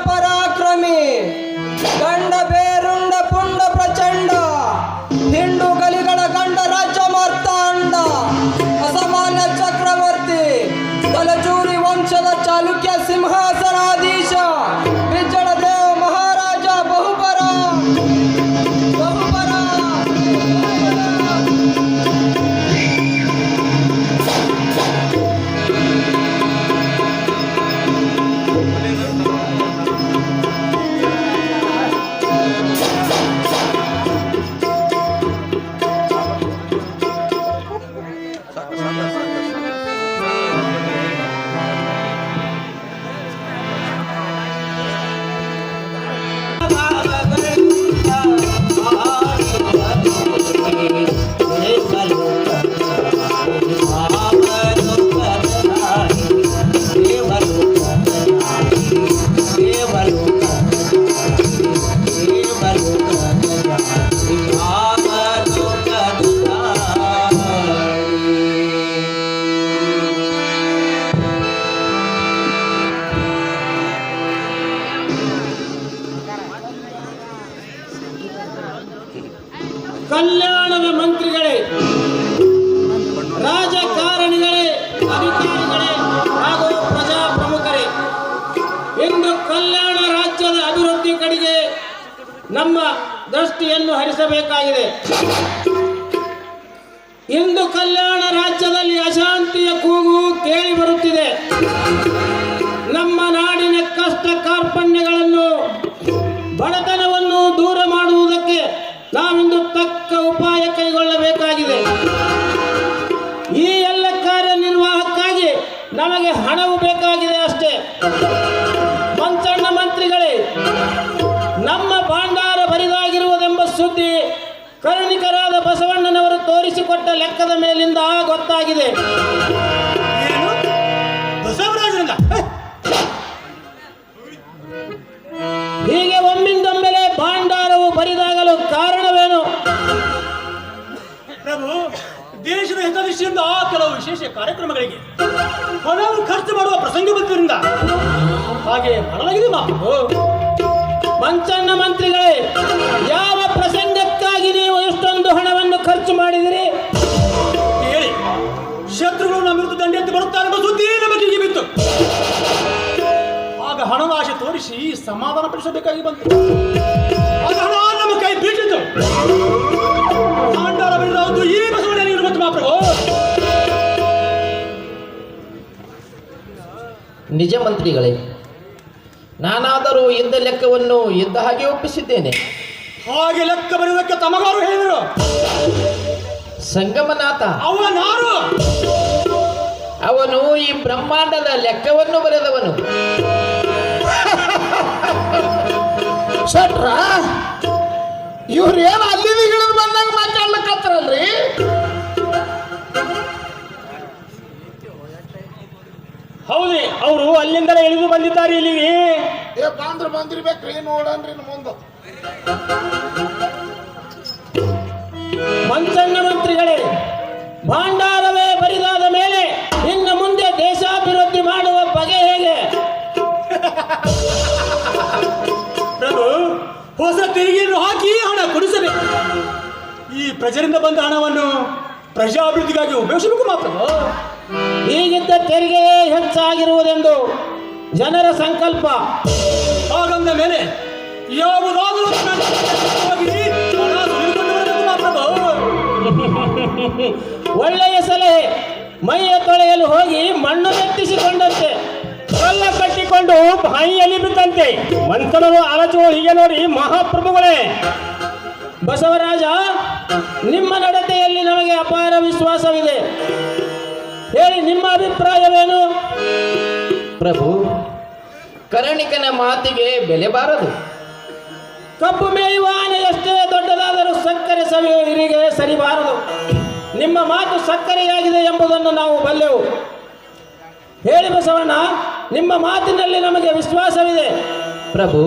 ಪರಾಕ್ರಮಿ ಗಂಡ ಬೇರುಂಡ ಪುಂಡ ಪ್ರಚಂಡ ಹಿಂಡು ಗಲಿಗಳ ಗಂಡ ರಾಜ್ಯ ಮಾರ್ತಾಂಡ ಅಸಾಮಾನ್ಯ ಚಕ್ರವರ್ತಿ ತಲಚೂರಿ ವಂಶದ ಚಾಲುಕ್ಯ ಸಿಂಹಾಸನಾಧೀಶ ಬಿಜ್ಜಳ ದೇವ ಮಹಾರಾಜ ಬಹುಪರ ಬಹುಪರ. ಕಲ್ಯಾಣದ ಮಂತ್ರಿಗಳೇ, ರಾಜಕಾರಣಿಗಳೇ, ಅಧಿಕಾರಿಗಳೇ ಹಾಗೂ ಪ್ರಜಾ ಪ್ರಮುಖರೇ, ಇಂದು ಕಲ್ಯಾಣ ರಾಜ್ಯದ ಅಭಿವೃದ್ಧಿ ಕಡೆಗೆ ನಮ್ಮ ದೃಷ್ಟಿಯನ್ನು ಹರಿಸಬೇಕಾಗಿದೆ. ಇಂದು ಕಲ್ಯಾಣ ರಾಜ್ಯದಲ್ಲಿ ಅಶಾಂತಿಯ ಕೂಗು ಕೇಳಿ ಬರುತ್ತಿದೆ. ನಮ್ಮ ನಾಡಿನ ಕಷ್ಟ ಕಾರ್ಪಣ್ಯಗಳನ್ನು, ಬಡತನವನ್ನು ದೂರ ಮಾಡುವುದಕ್ಕೆ ನಾವಿಂದು ತಕ್ಕ ಉಪಾಯ ಕೈಗೊಳ್ಳಬೇಕಾಗಿದೆ. ಈ ಎಲ್ಲ ಕಾರ್ಯನಿರ್ವಾಹಕ್ಕಾಗಿ ನಮಗೆ ಹಣವು ಬೇಕಾಗಿದೆ ಅಷ್ಟೇ. ಮಂಚಣ್ಣ ಮಂತ್ರಿಗಳೇ, ನಮ್ಮ ಭಾಂಡಾರ ಬರಿದಾಗಿರುವುದೆಂಬ ಸುದ್ದಿ ಕರುಣಿಕರಾದ ಬಸವಣ್ಣನವರು ತೋರಿಸಿಕೊಟ್ಟ ಲೆಕ್ಕದ ಮೇಲಿಂದ ಗೊತ್ತಾಗಿದೆ. ಹೀಗೆ ಒಮ್ಮಿಂದೊಮ್ಮೆಲೆ ಭಾಂಡಾರವು ಬರಿದಾಗಲು ಕಾರಣವೇನು? ಪ್ರಭು, ದೇಶದ ಹಿತದೃಷ್ಟಿಯಿಂದ ಕೆಲವು ವಿಶೇಷ ಕಾರ್ಯಕ್ರಮಗಳಿಗೆ ಹಣವು ಖರ್ಚು ಮಾಡುವ ಪ್ರಸಂಗ ಬಂದಿದ್ದರಿಂದ ಹಾಗೆ ಮಾಡಲಾಗಿದೆ ಮಾತು. ಮಂಚಣ್ಣ ಮಂತ್ರಿಗಳೇ, ಯಾವ ಪ್ರಸಂಗಕ್ಕಾಗಿ ನೀವು ಎಷ್ಟೊಂದು ಹಣವನ್ನು ಖರ್ಚು ಮಾಡಿದಿರಿ? ಹೇಳಿ. ಶತ್ರುಗಳು ನಮ್ಮ ವಿರುದ್ಧ ದಂಡೆತ್ತಿ ಬರುತ್ತಾರೆ ಎಂಬ ಸುದ್ದಿ ನಮ್ಮ ಕಿವಿಗೆ ಬಿತ್ತು. ಆಗ ಹಣವಾಶೆ ತೋರಿಸಿ ಸಮಾಧಾನ ಪಡಿಸಬೇಕಾಗಿ ಬಂತು. ಆಗ ಹಣ ನಮ್ಮ ಕೈ ಬಿಟ್ಟಿತು. ಭಾಂಡಾರ ಬೆಳೆದದ್ದು ಈ ಬಸವಣ್ಣನಿಗೆ ಮತ್ತು ಮಾತ್ರ. ನಿಜ ಮಂತ್ರಿಗಳೇ, ನಾನಾದರೂ ಇದ್ದ ಲೆಕ್ಕವನ್ನು ಇದ್ದ ಹಾಗೆ ಒಪ್ಪಿಸಿದ್ದೇನೆ. ಹಾಗೆ ಲೆಕ್ಕ ಬರೆಯುವುದಕ್ಕೆ ತಮಗಾರು ಹೇಳಿದರು. ಸಂಗಮನಾಥ ಅವನಾರು? ಅವನು ಈ ಬ್ರಹ್ಮಾಂಡದ ಲೆಕ್ಕವನ್ನು ಬರೆದವನು. ಶೆಟ್ರ, ಇವ್ರೇನು ಅಲ್ಲಿ ಇಳಿದು ಬಂದಾಗ ಮಾತಾಡ್ಲಕ್ಕತ್ತಾರಲ್ರಿ? ಹೌದೇ, ಅವರು ಅಲ್ಲಿಂದಲೇ ಇಳಿದು ಬಂದಿದ್ದಾರೆ ಇಲ್ಲಿಗೆ. ಬಂದಿರ್ಬೇಕ್ರಿ, ನೋಡನ್ರಿ ಮುಂದೆ. ಮಂಚಣ್ಣ ಮಂತ್ರಿಗಳೇ, ಭಾಂಡಾರವೇ ಬರಿದಾದ ಮೇಲೆ ಇನ್ನು ಮುಂದೆ ದೇಶಾಭಿವೃದ್ಧಿ ಮಾಡುವ ಬಗೆ ಹೇಗೆ? ಪ್ರಭು, ಹೊಸ ತೆರಿಗೆಯನ್ನು ಹಾಕಿ ಹಣ ಕೊಡಿಸಬೇಕು. ಈ ಪ್ರಜರಿಂದ ಬಂದ ಹಣವನ್ನು ಪ್ರಜಾಭಿವೃದ್ಧಿಗಾಗಿ ಉಪಯೋಗಿಸಬೇಕು ಮಾತ್ರ. ಈಗಿದ್ದ ತೆರಿಗೆಯೇ ಹೆಚ್ಚಾಗಿರುವುದೆಂದು ಜನರ ಸಂಕಲ್ಪ. ಹಾಗಂದ ಮೇಲೆ ಯಾವುದಾದರೂ ಒಳ್ಳೆಯ ಸಲಹೆ. ಮೈಯ ತೊಳೆಯಲು ಹೋಗಿ ಮಣ್ಣು ಮೆತ್ತಿಸಿಕೊಂಡಂತೆ, ಕಲ್ಲ ಕಟ್ಟಿಕೊಂಡು ಬಾಯಿಯಲ್ಲಿ ಬಿದ್ದಂತೆ ಮಂಥನರು ಆಲೋಚನೆ ಹೀಗೆ ನೋಡಿ. ಮಹಾಪ್ರಭುಗಳೇ, ಬಸವರಾಜ, ನಿಮ್ಮ ನಡತೆಯಲ್ಲಿ ನಮಗೆ ಅಪಾರ ವಿಶ್ವಾಸವಿದೆ. ಹೇಳಿ, ನಿಮ್ಮ ಅಭಿಪ್ರಾಯವೇನು? ಪ್ರಭು, ಕರಣಿಕನ ಮಾತಿಗೆ ಬೆಲೆ ಬಾರದು. ಕಬ್ಬು ಮೇಯುವ ಆನೆ ಎಷ್ಟೇ ದೊಡ್ಡದಾದರೂ ಸಕ್ಕರೆ ಸವಿಯುವ ಹಿರಿಗೆ ಸರಿಬಾರದು. ನಿಮ್ಮ ಮಾತು ಸಕ್ಕರೆಯಾಗಿದೆ ಎಂಬುದನ್ನು ನಾವು ಬಲ್ಲೆವು. ಹೇಳಿ ಬಸವಣ್ಣ, ನಿಮ್ಮ ಮಾತಿನಲ್ಲಿ ನಮಗೆ ವಿಶ್ವಾಸವಿದೆ. ಪ್ರಭು,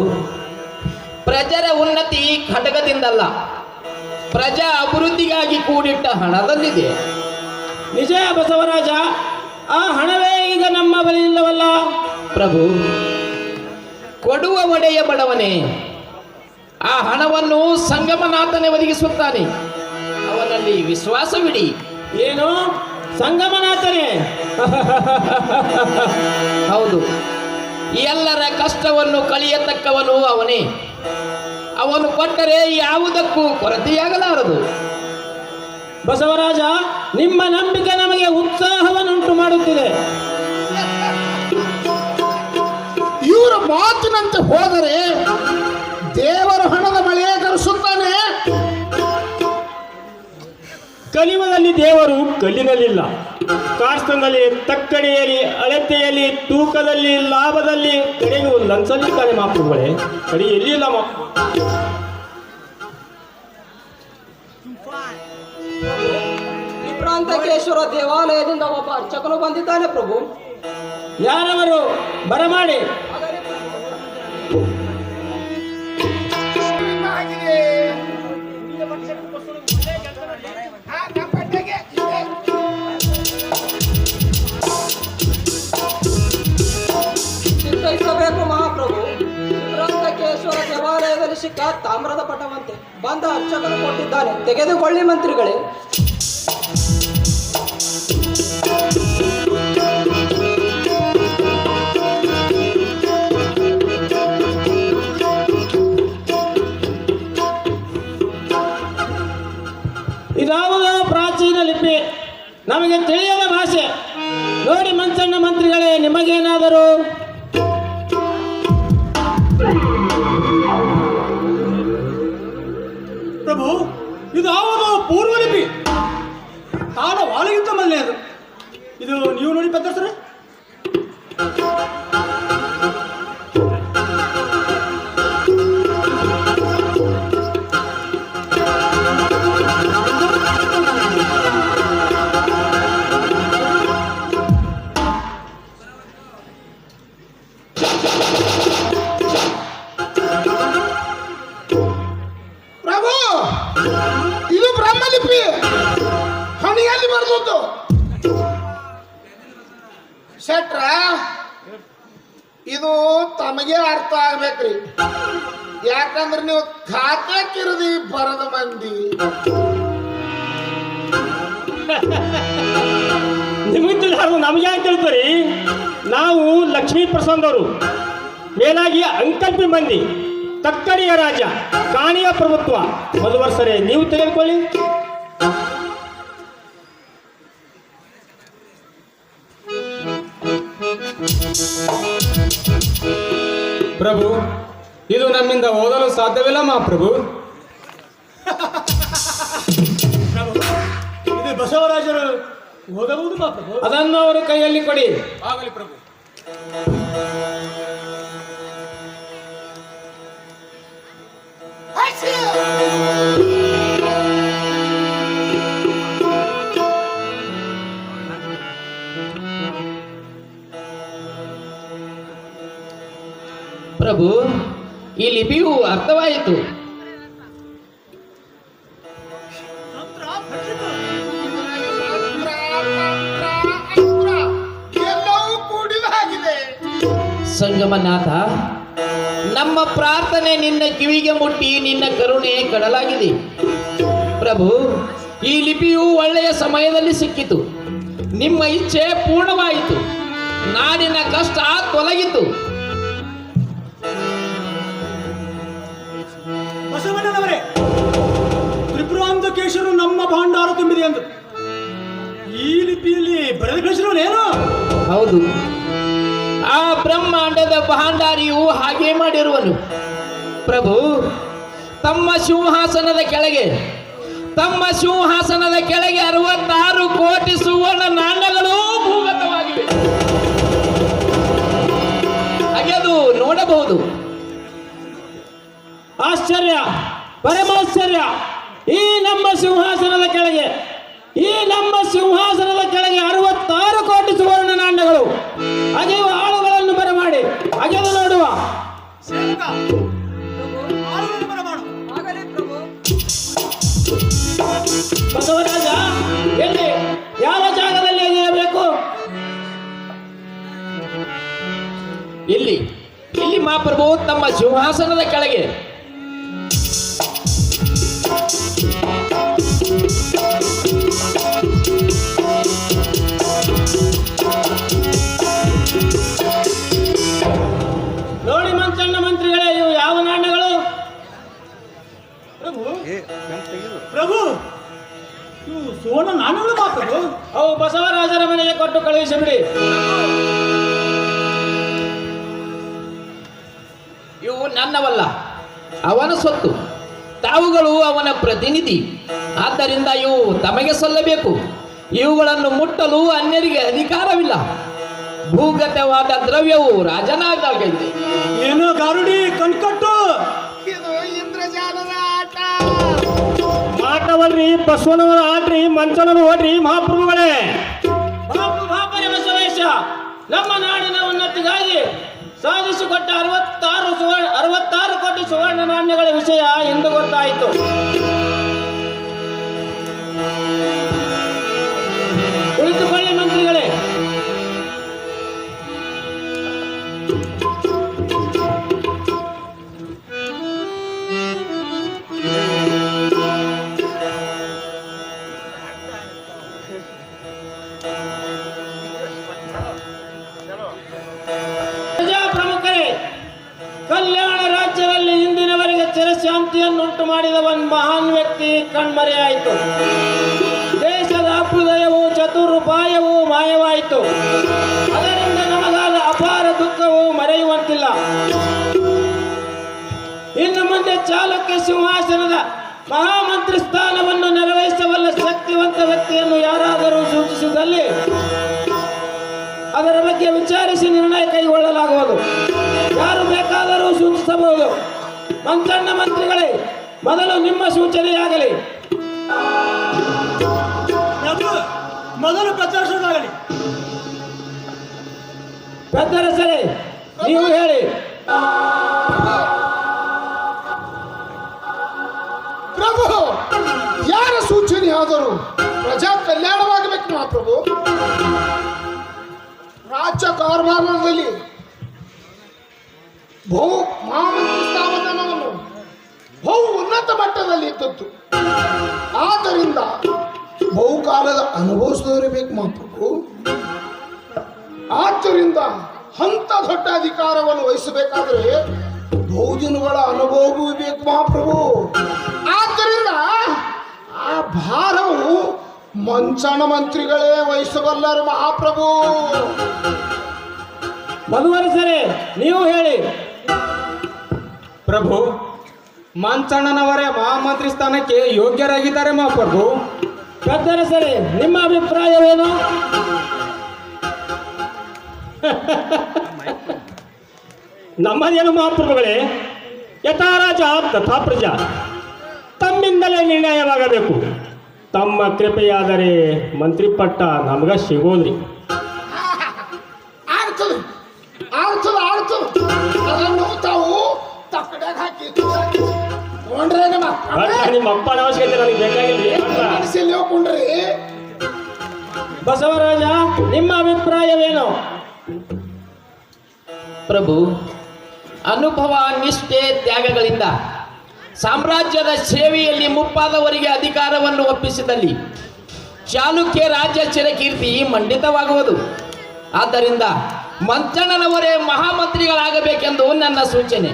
ಪ್ರಜರ ಉನ್ನತಿ ಖಡ್ಗದಿಂದಲ್ಲ, ಪ್ರಜಾ ಅಭಿವೃದ್ಧಿಗಾಗಿ ಕೂಡಿಟ್ಟ ಹಣದಲ್ಲಿದೆ. ನಿಜ ಬಸವರಾಜ, ಆ ಹಣವೇ ಈಗ ನಮ್ಮ ಬಳಿ ಇಲ್ಲವಲ್ಲ. ಪ್ರಭು, ಕೊಡುವ ಒಡೆಯ ಬಡವನೇ. ಆ ಹಣವನ್ನು ಸಂಗಮನಾಥನೇ ಒದಗಿಸುತ್ತಾನೆ. ಅವನಲ್ಲಿ ವಿಶ್ವಾಸವಿಡಿ. ಏನು ಸಂಗಮನಾಥನೇ? ಹೌದು, ಎಲ್ಲರ ಕಷ್ಟವನ್ನು ಕಳೆಯತಕ್ಕವನು ಅವನೇ. ಅವನು ಕೊಟ್ಟರೆ ಯಾವುದಕ್ಕೂ ಕೊರತೆಯಾಗಲಾರದು. ಬಸವರಾಜ, ನಿಮ್ಮ ನಂಬಿಕೆ ನಮಗೆ ಉತ್ಸಾಹವನ್ನುಂಟು ಮಾಡುತ್ತಿದೆ. ಇವರ ಮಾತಿನಂತೆ ಹೋದರೆ ದೇವರ ಹಣದ ಮಳೆಯೇ ಕರೆಸುತ್ತಾನೆ. ಕಲಿಯುಗದಲ್ಲಿ ದೇವರು ಕಲ್ಲಿನಲ್ಲಿಲ್ಲ, ಕಾಸ್ತಂದಲ್ಲಿ, ತಕ್ಕಡಿಯಲ್ಲಿ, ಅಳತೆಯಲ್ಲಿ, ತೂಕದಲ್ಲಿ, ಲಾಭದಲ್ಲಿ, ಕಡೆಗೆ ಒಂದು ಲಂಚಲ್ಲಿದ್ದಾನೆ ಮಾಪುಗಳೇ. ಕಡೆ ಎಲ್ಲಿ ಇಲ್ಲ ಮಾಪು. ವಿಭ್ರಾಂತಕೇಶ್ವರ ದೇವಾಲಯದಿಂದ ಒಬ್ಬ ಅರ್ಚಕನು ಬಂದಿದ್ದಾನೆ ಪ್ರಭು. ಯಾರವರು? ಬರಮಾಡಿ. ಚಿಂತಿಸಬೇಕು ಮಹಾಪ್ರಭು. ವಿಭ್ರಾಂತಕೇಶ್ವರ ದೇವಾಲಯದಲ್ಲಿ ಸಿಕ್ಕ ತಾಮ್ರದ ಪಟವಂತೆ ಬಂದ ಅರ್ಚಕನು ಕೊಟ್ಟಿದ್ದಾನೆ, ತೆಗೆದುಕೊಳ್ಳಿ ಮಂತ್ರಿಗಳೇ. ಇದಾವುದೋ ಪ್ರಾಚೀನ ಲಿಪಿ, ನಮಗೆ ತಿಳಿಯದ ಭಾಷೆ. ನೋಡಿ ಮಂಚಣ್ಣ ಮಂತ್ರಿಗಳೇ, ನಿಮಗೇನಾದರೂ ಪ್ರಭು, ಇದು ಯಾವುದೋ ಪೂರ್ವಲಿಪಿ. ಕಾಲ ವಾಲಿಗಿಂತ ಮೊದಲನೆಯದು. ಇದು ನೀವು ನೋಡಿ ಪತ್ರಸರೇ. ಪ್ರಭು, ಇದು ಬ್ರಹ್ಮಲಿಪಿ. ಹಣಿಯಲ್ಲಿ ಬರೆದದ್ದು. ಶೆಟ್ರ, ಇದು ತಮಗೆ ಅರ್ಥ ಆಗ್ಬೇಕ್ರಿ. ಯಾಕಂದ್ರೆ ನೀವು ಖಾತೆ ಕಿರದಿ ಬರದ ಮಂದಿ. ನಿಮಗೆ ತಿಳಿದು ನಮ್ಗೆ ಯಾಕೆ ತಿಳ್ತೀರಿ? ನಾವು ಲಕ್ಷ್ಮೀ ಪ್ರಸನ್ನವರು, ಮೇಲಾಗಿ ಅಂಕಲ್ಪಿ ಮಂದಿ, ತಕ್ಕಡಿಯ ರಾಜ, ಕಾಣಿಯ ಪ್ರಭುತ್ವ. ಮಧುವರ್ಸರೇ, ನೀವು ತೆಗೆದುಕೊಳ್ಳಿ. ಪ್ರಭು, ಇದು ನಮ್ಮಿಂದ ಓದಲು ಸಾಧ್ಯವಿಲ್ಲ ಮಹಾಪ್ರಭು. ಇದು ಬಸವರಾಜರು ಓದಬಹುದು ಮಾ ಪ್ರಭು. ಅದನ್ನು ಅವರು ಕೈಯಲ್ಲಿ ಕೊಡಿ. ಆಗಲಿ ಪ್ರಭು. ಪ್ರಭು, ಈ ಲಿಪಿಯು ಅರ್ಥವಾಯಿತು. ಎಲ್ಲವೂ ಕೂಡಿದ ಹಾಗಿದೆ. ಸಂಗಮನಾಥ, ನಮ್ಮ ಪ್ರಾರ್ಥನೆ ನಿನ್ನ ಕಿವಿಗೆ ಮುಟ್ಟಿ ನಿನ್ನ ಕರುಣೆ ಕಡಲಾಗಿದೆ. ಪ್ರಭು, ಈ ಲಿಪಿಯು ಒಳ್ಳೆಯ ಸಮಯದಲ್ಲಿ ಸಿಕ್ಕಿತು. ನಿಮ್ಮ ಇಚ್ಛೆ ಪೂರ್ಣವಾಯಿತು. ನಾಡಿನ ಕಷ್ಟ ತೊಲಗಿತು. ಬಸವಣ್ಣನವರೇ, ತ್ರಿಪುರಾಂತಕೇಶ್ವರು ನಮ್ಮ ಭಾಂಡಾರ ತುಂಬಿದೆ ಎಂದು ಈ ಲಿಪಿಯಲ್ಲಿ ಬರೆದು ಕಳಿಸಿರೋನೇನು? ಹೌದು, ಆ ಬ್ರಹ್ಮಾಂಡದ ಭಾಂಡಾರಿಯು ಹಾಗೆ ಮಾಡಿರುವನು. ಪ್ರಭು, ತಮ್ಮ ಸಿಂಹಾಸನದ ಕೆಳಗೆ 66 ಕೋಟಿ ಸುವರ್ಣ ನಾಣ್ಯಗಳು ಭೂಗತವಾಗಿವೆ. ಹಾಗೆ ಅದು ನೋಡಬಹುದು. ಆಶ್ಚರ್ಯ, ಪರಮಾಶ್ಚರ್ಯ. ಈ ನಮ್ಮ ಸಿಂಹಾಸನದ ಕೆಳಗೆ 66 ಕೋಟಿ ಸುವರ್ಣ ನಾಣ್ಯಗಳು. ಅಗೆಯುವ ಆಳುಗಳನ್ನು ಬರಮಾಡಿ ಅಗೆದು ನೋಡುವ. ಸೇವಕ, ಆಳುಗಳನ್ನು ಬರಮಾಡು. ಆಗಲಿ ಪ್ರಭು. ಬಸವರಾಜ, ಎಲ್ಲಿ, ಯಾವ ಜಾಗದಲ್ಲಿ ಅಗೆಯಬೇಕು? ಇಲ್ಲಿ ಹೋಗಿ ಮಹಾಪ್ರಭು ತಮ್ಮ ಸಿಂಹಾಸನದ ಕೆಳಗೆ. ನೋಡಿ ಮಂಚಣ್ಣ ಮಂತ್ರಿಗಳೇ, ಇವು ಯಾವ ನಾಣ್ಯಗಳು? ಪ್ರಭು ಇವು ಸುವರ್ಣ ನಾಣ್ಯಗಳು ಮಾತ್ರದು. ಅವು ಬಸವರಾಜರ ಮನೆಗೆ ಕೊಟ್ಟು ಕಳುಹಿಸಿಬಿಡಿ. ಇವು ನನ್ನವಲ್ಲ, ಅವನ ಸೊತ್ತು. ತಾವುಗಳು ಅವನ ಪ್ರತಿನಿಧಿ, ಆದ್ದರಿಂದ ಇವು ತಮಗೆ ಸಲ್ಲಬೇಕು. ಇವುಗಳನ್ನು ಮುಟ್ಟಲು ಅನ್ಯರಿಗೆ ಅಧಿಕಾರವಿಲ್ಲ. ಭೂಗತವಾದ ದ್ರವ್ಯವು ರಾಜನಾಗಿದೆ. ಏನೋ ಗಾರುಡಿ ಕಣ್ಕಟ್ಟು ಇದು ಇಂದ್ರಜಾಲದ ಆಟ. ಆಟವಲ್ರಿ, ಬಸವನವರ ಆಡ್ರಿ, ಮಂಚನವರು ಓಡ್ರಿ ಮಹಾಪ್ರಭುಗಳೇ. ಬಾಪರೆ ಬಸವೇಶ, ನಮ್ಮ ನಾಡಿನ ಉನ್ನತಿಗಾಗಿ ಸಾಧಿಸಿಕೊಟ್ಟ 66 ಕೋಟಿ ಸುವರ್ಣ ನಾಣ್ಯಗಳ ವಿಷಯ ಎಂದು ಗೊತ್ತಾಯಿತು. ಕುಳಿತುಕೊಳ್ಳಿ ಮಂತ್ರಿಗಳೇ. ಪ್ರಜಾಪ್ರಮುಖರೇ, ಕಲ್ಯಾಣ ರಾಜ್ಯದಲ್ಲಿ ಇಂದಿನವರೆಗೆ ಚಿರಶಾಂತಿಯನ್ನುಂಟು ಮಾಡಿದ ಒಂದು ಮಹಾನ್ ವ್ಯಕ್ತಿ ಕಣ್ಮರೆಯಾಯಿತು. ದೇಶದ ಅಭ್ಯುದಯವು ಚತುರುಪಾಯವೂ ಮಾಯವಾಯಿತು. ಅದರಿಂದ ನಮಗಾದ ಅಪಾರ ದುಃಖವು ಮರೆಯುವಂತಿಲ್ಲ. ಇನ್ನು ಮುಂದೆ ಚಾಲುಕ್ಯ ಸಿಂಹಾಸನದ ಮಹಾಮಂತ್ರಿ ಸ್ಥಾನವನ್ನು ನಿರ್ವಹಿಸಬಲ್ಲ ಶಕ್ತಿವಂತ ವ್ಯಕ್ತಿಯನ್ನು ಯಾರಾದರೂ ಸೂಚಿಸಿದಲ್ಲಿ ಅದರ ಬಗ್ಗೆ ವಿಚಾರಿಸಿ ನಿರ್ಣಯ ಕೈಗೊಳ್ಳಲಾಗುವುದು. ಯಾರು ಬೇಕಾದರೂ ಸೂಚಿಸಬಹುದು. ಮಂಚಣ್ಣ ಮಂತ್ರಿಗಳೇ, ಮೊದಲು ನಿಮ್ಮ ಸೂಚನೆಯಾಗಲಿ. ಮೊದಲು ಪ್ರಚಾರಿಸೋದಾಗಲಿ. ಪೆದ್ದರಸರೇ, ನೀವು ಹೇಳಿ. ಪ್ರಭು, ಯಾರ ಸೂಚನೆ ಆದರೂ ಪ್ರಜಾ ಕಲ್ಯಾಣವಾಗಬೇಕು ಮಹಾಪ್ರಭು. ರಾಜ್ಯ ಕಾರ್ಭಾರದಲ್ಲಿ ಮಹಾಮಂತ್ರಿ ಸ್ಥಾನಮಾನವನ್ನು ಬಹು ಉನ್ನತ ಮಟ್ಟದಲ್ಲಿ ಇದ್ದದ್ದು. ಆದ್ದರಿಂದ ಬಹುಕಾಲದ ಅನುಭವಿಸಿದವರಬೇಕು ಮಹಾಪ್ರಭು. ಆದ್ದರಿಂದ ಅಂತ ದೊಡ್ಡ ಅಧಿಕಾರವನ್ನು ವಹಿಸಬೇಕಾದ್ರೆ ಬಹುದಿನಗಳ ಅನುಭವವೂ ಬೇಕು ಮಹಾಪ್ರಭು. ಆದ್ದರಿಂದ ಆ ಭಾರವು ಮಂಚಣ್ಣ ಮಂತ್ರಿಗಳೇ ವಹಿಸಬಲ್ಲರು ಮಹಾಪ್ರಭು. ಮಧುವರಸರೇ, ನೀವು ಹೇಳಿ. ಪ್ರಭು, ಮಂಚಣ್ಣನವರೇ ಮಹಾಮಂತ್ರಿ ಸ್ಥಾನಕ್ಕೆ ಯೋಗ್ಯರಾಗಿದ್ದಾರೆ ಮಹಾಪ್ರಭು. ಪೆದ್ದರಸರೇ, ನಿಮ್ಮ ಅಭಿಪ್ರಾಯವೇನು? ನಮ್ಮದೇನು ಮಹಾಪ್ರಭುಗಳೇ, ಯಥಾ ರಾಜ ತಥಾ ಪ್ರಜಾ. ತಮ್ಮಿಂದಲೇ ನಿರ್ಣಯವಾಗಬೇಕು. ತಮ್ಮ ಕೃಪೆಯಾದರೆ ಮಂತ್ರಿ ಪಟ್ಟ ನಮಗ ಸಿಗೋದ್ರಿ. ಆಗ್ತದೆ ಆಗ್ತದೆ ಆಗ್ತದೆ. ಅದನ್ನು ತಾವು ತಕ್ಕಡ್ಯಾಗ ಹಾಕಿ ಕೊಂಡ್ರೆ ನಿಮ್ಮ ಅಪ್ಪನ ಅವಶ್ಯಕತೆ ನನಗೆ ಬೇಕಾಗಿಲ್ರಿ. ಮನಸ್ಸಲ್ಲಿ ಹೋಗ್ಕೊಂಡ್ರಿ. ಬಸವರಾಜ, ನಿಮ್ಮ ಅಭಿಪ್ರಾಯವೇನು? ಪ್ರಭು, ಅನುಭವ, ನಿಷ್ಠೆ, ತ್ಯಾಗಗಳಿಂದ ಸಾಮ್ರಾಜ್ಯದ ಸೇವೆಯಲ್ಲಿ ಮುಪ್ಪಾದವರಿಗೆ ಅಧಿಕಾರವನ್ನು ಒಪ್ಪಿಸಿದಲ್ಲಿ ಚಾಲುಕ್ಯ ರಾಜ್ಯ ಚಿರಕೀರ್ತಿ ಮಂಡಿತವಾಗುವುದು. ಆದ್ದರಿಂದ ಮಂಚಣ್ಣನವರೇ ಮಹಾಮಂತ್ರಿಗಳಾಗಬೇಕೆಂದು ನನ್ನ ಸೂಚನೆ.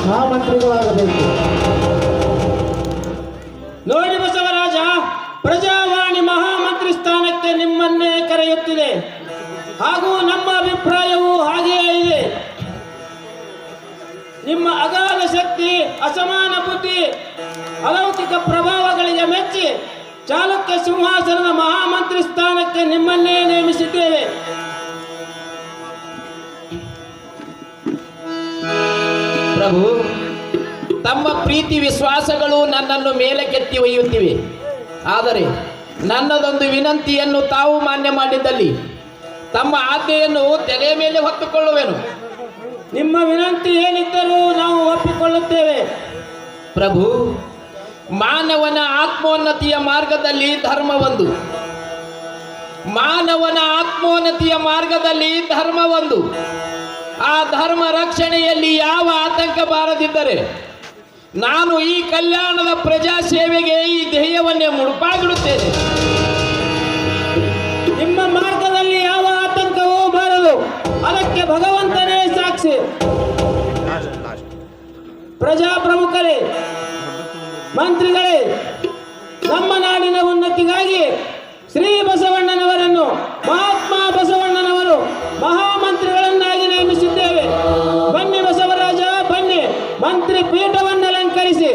ಮಹಾಮಂತ್ರಿಗಳಾಗಬೇಕು. ನೋಡಿ ಬಸವರಾಜ, ಪ್ರಜಾವಾಣಿ ಮಹಾಮಂತ್ರಿ ಸ್ಥಾನಕ್ಕೆ ನಿಮ್ಮನ್ನೇ ಕರೆಯುತ್ತಿದೆ. ಹಾಗೂ ನಮ್ಮ ಅಭಿಪ್ರಾಯವೂ ಹಾಗೆಯೇ ಇದೆ. ನಿಮ್ಮ ಅಗಾಧ ಶಕ್ತಿ, ಅಸಮಾನ ಬುದ್ಧಿ, ಅಲೌಕಿಕ ಪ್ರಭಾವಗಳಿಗೆ ಮೆಚ್ಚಿ ಚಾಲುಕ್ಯ ಸಿಂಹಾಸನದ ಮಹಾಮಂತ್ರಿ ಸ್ಥಾನಕ್ಕೆ ನಿಮ್ಮನ್ನೇ ನೇಮಿಸಿದ್ದೇವೆ. ಪ್ರಭು, ತಮ್ಮ ಪ್ರೀತಿ ವಿಶ್ವಾಸಗಳು ನನ್ನನ್ನು ಮೇಲಕ್ಕೆತ್ತಿ ಒಯ್ಯುತ್ತಿವೆ. ಆದರೆ ನನ್ನದೊಂದು ವಿನಂತಿಯನ್ನು ತಾವು ಮಾನ್ಯ ಮಾಡಿದ್ದಲ್ಲಿ ತಮ್ಮ ಆಜ್ಞೆಯನ್ನು ತಲೆಯ ಮೇಲೆ ಹೊತ್ತುಕೊಳ್ಳುವೆನು. ನಿಮ್ಮ ವಿನಂತಿ ಏನಿದ್ದರೂ ನಾವು ಒಪ್ಪಿಕೊಳ್ಳುತ್ತೇವೆ. ಪ್ರಭು, ಮಾನವನ ಆತ್ಮೋನ್ನತಿಯ ಮಾರ್ಗದಲ್ಲಿ ಧರ್ಮ ಒಂದು, ಮಾನವನ ಆತ್ಮೋನ್ನತಿಯ ಮಾರ್ಗದಲ್ಲಿ ಧರ್ಮ ಒಂದು. ಆ ಧರ್ಮ ರಕ್ಷಣೆಯಲ್ಲಿ ಯಾವ ಆತಂಕ ಬಾರದಿದ್ದರೆ ನಾನು ಈ ಕಲ್ಯಾಣದ ಪ್ರಜಾ ಸೇವೆಗೆ ಈ ಧ್ಯೇಯವನ್ನೇ ಮುಡುಪಾಗಿಡುತ್ತೇನೆ. ನಿಮ್ಮ ಮಾರ್ಗದಲ್ಲಿ ಯಾವ ಆತಂಕವೂ ಬಾರದು, ಅದಕ್ಕೆ ಭಗವಂತನೇ ಸಾಕ್ಷಿ. ಪ್ರಜಾಪ್ರಮುಖರೇ, ಮಂತ್ರಿಗಳೇ, ನಮ್ಮ ನಾಡಿನ ಉನ್ನತಿಗಾಗಿ ಶ್ರೀ ಬಸವಣ್ಣನವರನ್ನು ಮಹಾತ್ಮ ಬಸವಣ್ಣನವರು ಮಹಾಮಂತ್ರಿಗಳನ್ನಾಗಿ ನೇಮಿಸಿದ್ದೇವೆ. ಬನ್ನಿ ಬಸವರಾಜ, ಬನ್ನಿ, ಮಂತ್ರಿ ಪೀಠವನ್ನು ಅಲಂಕರಿಸಿ.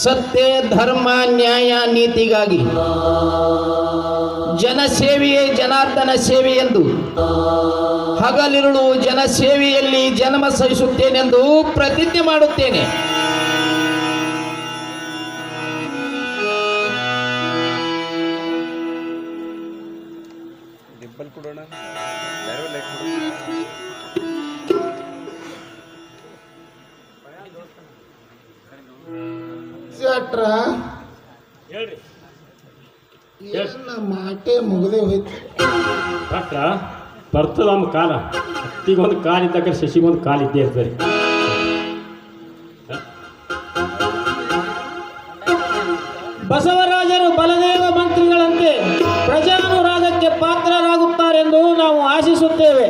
ಸತ್ಯ, ಧರ್ಮ, ನ್ಯಾಯ, ನೀತಿಗಾಗಿ ಜನಸೇವೆಯೇ ಜನಾರ್ದನ ಸೇವೆ ಎಂದು ಹಗಲಿರುಳು ಜನಸೇವೆಯಲ್ಲಿ ಜನ್ಮ ಸಹಿಸುತ್ತೇನೆಂದು ಪ್ರತಿಜ್ಞೆ ಮಾಡುತ್ತೇನೆ. ಶೆಟ್ರ, ಏನ ಮಾಟೆ ಮುಗದೆ ಹೋಯ್ತು. ಡಾಕ್ಟ್ರ, ಬರ್ತದ ನಮ್ಮ ಕಾಲ. ಹತ್ತಿಗೊಂದು ಕಾಲಿದ್ದಾಗ ಶಶಿಗೊಂದು ಕಾಲಿದ್ದೇ ಇರ್ತದೆ. ಬಸವರಾಜರು ಬಲದೇವ ಮಂತ್ರಿಗಳಂತೆ ಪ್ರಜಾನುರಾಗಕ್ಕೆ ಪಾತ್ರರಾಗುತ್ತಾರೆಂದು ನಾವು ಆಶಿಸುತ್ತೇವೆ.